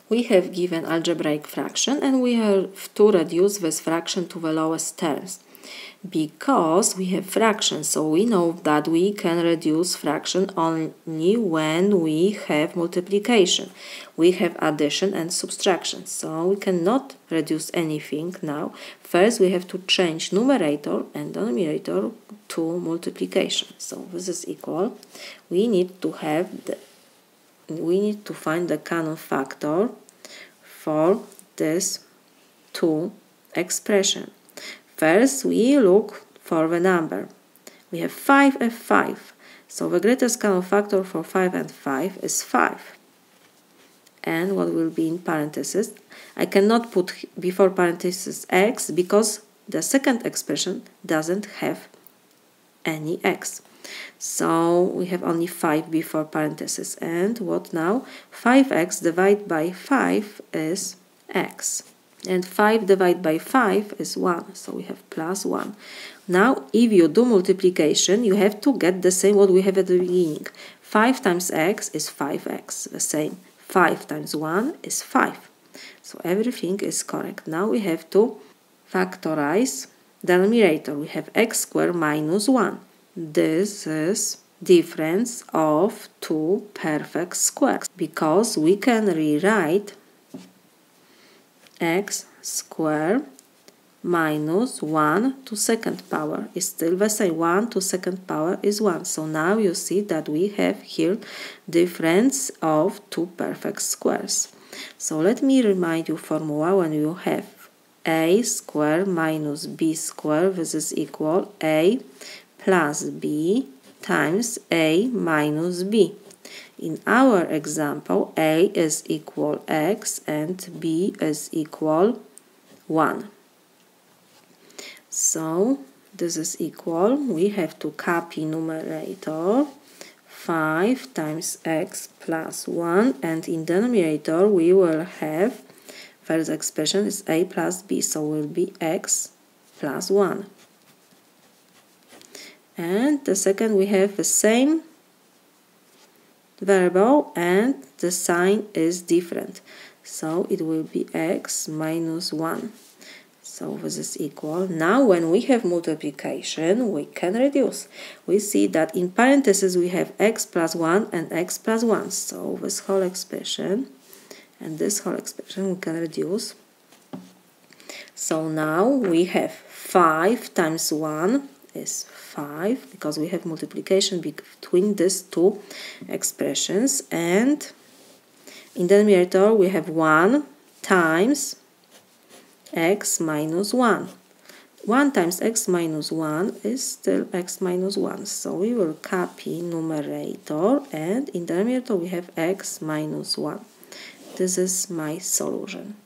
We have given algebraic fraction and we have to reduce this fraction to the lowest terms. Because we have fractions, so we know that we can reduce fraction only when we have multiplication. We have addition and subtraction, so we cannot reduce anything now. First we have to change numerator and denominator to multiplication. So this is equal. We need to find the common factor for this two expression. First, we look for the number. We have 5 and 5. So the greatest common factor for 5 and 5 is 5. And what will be in parentheses? I cannot put before parentheses x because the second expression doesn't have any x. So we have only 5 before parentheses. And what now? 5x divided by 5 is x. And 5 divided by 5 is 1, so we have plus 1. Now, if you do multiplication, you have to get the same what we have at the beginning. 5 times x is 5x, the same. 5 times 1 is 5. So everything is correct. Now we have to factorize the numerator. We have x squared minus 1. This is difference of two perfect squares because we can rewrite x squared minus 1 to second power is still the same. 1 to second power is 1. So now you see that we have here difference of two perfect squares. So let me remind you formula when you have a squared minus b squared. This is equal a plus b times a minus b. In our example, a is equal x and b is equal 1. So this is equal. We have to copy numerator 5 times x plus 1, and in denominator we will have first expression is a plus b, so will be x plus 1. And the second we have the same variable and the sign is different, so it will be x minus 1. So this is equal. Now when we have multiplication we can reduce. We see that in parentheses we have x plus 1 and x plus 1. So this whole expression and this whole expression we can reduce. So now we have 5 times 1 is 5 because we have multiplication between these two expressions, and in the numerator we have 1 times x minus 1. 1 times x minus 1 is still x minus 1, so we will copy numerator and in the numerator we have x minus 1. This is my solution.